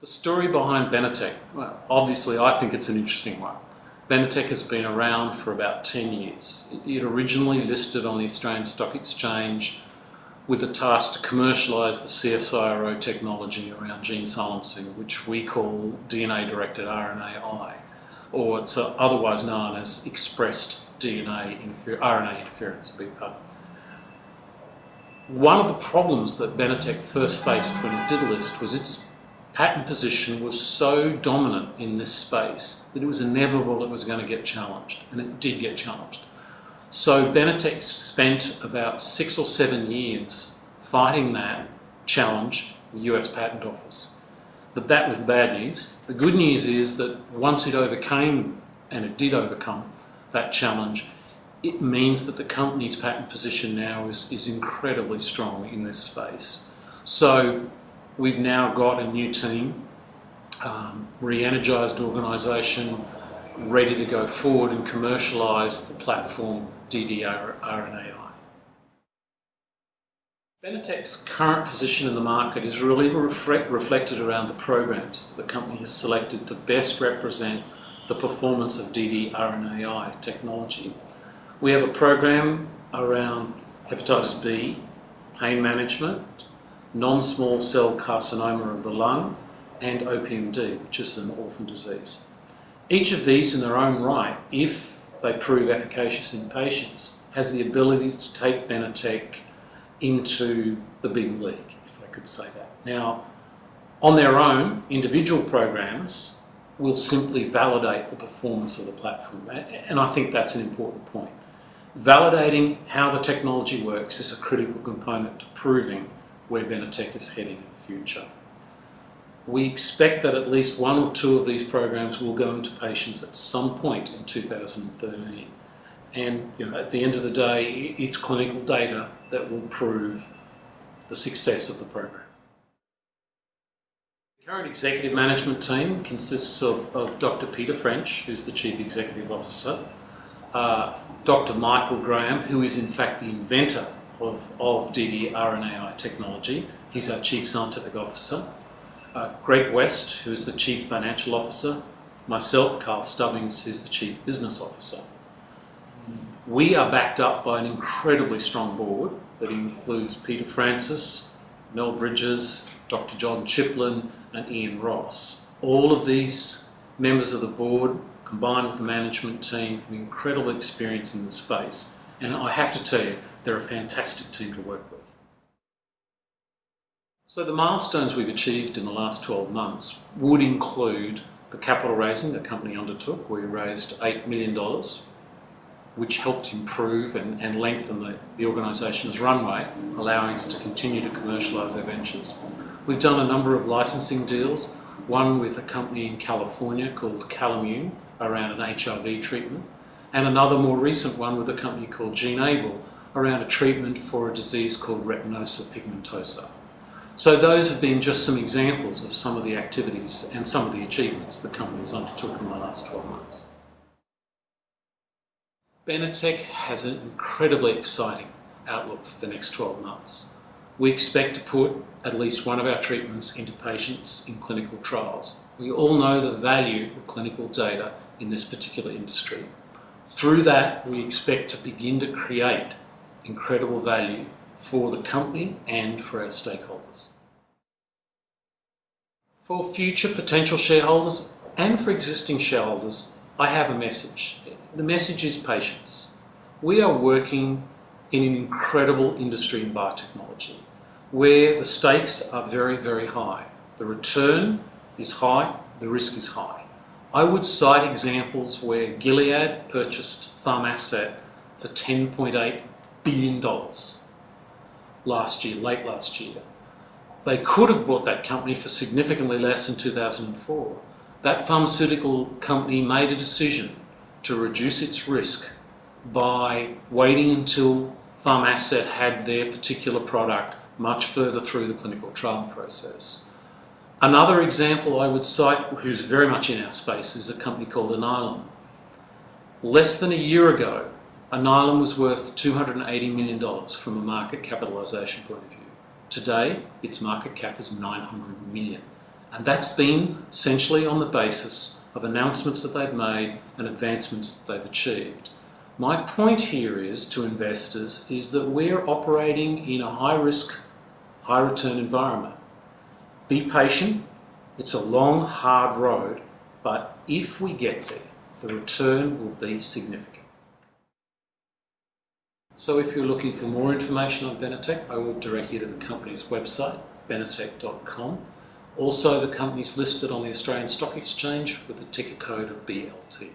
The story behind Benitec, well, obviously I think it's an interesting one. Benitec has been around for about 10 years. It originally listed on the Australian Stock Exchange with the task to commercialise the CSIRO technology around gene silencing, which we call DNA-directed RNAi, or it's otherwise known as expressed RNA interference. One of the problems that Benitec first faced when it did list was its patent position was so dominant in this space that it was inevitable it was going to get challenged, and it did get challenged. So Benitec spent about 6 or 7 years fighting that challenge with the US Patent Office. That was the bad news. The good news is that once it overcame, and it did overcome, that challenge, it means that the company's patent position now is incredibly strong in this space. So we've now got a new team, re-energised organisation, ready to go forward and commercialise the platform ddRNAi. Benitec's current position in the market is really reflected around the programs that the company has selected to best represent the performance of ddRNAi technology. We have a program around hepatitis B, pain management, non-small cell carcinoma of the lung, and OPMD, which is an orphan disease. Each of these in their own right, if they prove efficacious in patients, has the ability to take Benitec into the big league, if I could say that. Now, on their own, individual programs will simply validate the performance of the platform, and I think that's an important point. Validating how the technology works is a critical component to proving where Benitec is heading in the future. We expect that at least 1 or 2 of these programs will go into patients at some point in 2013. And at the end of the day, it's clinical data that will prove the success of the program. The current executive management team consists of Dr. Peter French, who's the Chief Executive Officer, Dr. Michael Graham, who is in fact the inventor of ddRNAi technology. He's our Chief Scientific Officer. Greg West, who is the Chief Financial Officer. Myself, Carl Stubbings, who's the Chief Business Officer. We are backed up by an incredibly strong board that includes Peter Francis, Mel Bridges, Dr. John Chiplin, and Ian Ross. All of these members of the board, combined with the management team, have incredible experience in the space. And I have to tell you, they're a fantastic team to work with. So the milestones we've achieved in the last 12 months would include the capital raising the company undertook. We raised $8 million, which helped improve and lengthen the organisation's runway, allowing us to continue to commercialise our ventures. We've done a number of licensing deals, one with a company in California called Calamune around an HIV treatment, and another more recent one with a company called GeneAble around a treatment for a disease called retinosa pigmentosa. So those have been just some examples of some of the activities and some of the achievements the company has undertook in the last 12 months. Benitec has an incredibly exciting outlook for the next 12 months. We expect to put at least one of our treatments into patients in clinical trials. We all know the value of clinical data in this particular industry. Through that, we expect to begin to create incredible value for the company and for our stakeholders. For future potential shareholders and for existing shareholders, I have a message. The message is patience. We are working in an incredible industry in biotechnology where the stakes are very, very high. The return is high, the risk is high. I would cite examples where Gilead purchased Pharmasset for $10.8 billion last year, late last year. They could have bought that company for significantly less in 2004. That pharmaceutical company made a decision to reduce its risk by waiting until Pharmasset had their particular product much further through the clinical trial process. Another example I would cite, who's very much in our space, is a company called Alnylam. Less than a year ago, Alnylam was worth $280 million from a market capitalisation point of view. Today, its market cap is $900 million. And that's been essentially on the basis of announcements that they've made and advancements that they've achieved. My point here is to investors is that we're operating in a high-risk, high-return environment. Be patient. It's a long, hard road, but if we get there, the return will be significant. So if you're looking for more information on Benitec, I would direct you to the company's website, benitec.com. Also, the company's listed on the Australian Stock Exchange with the ticker code of BLT.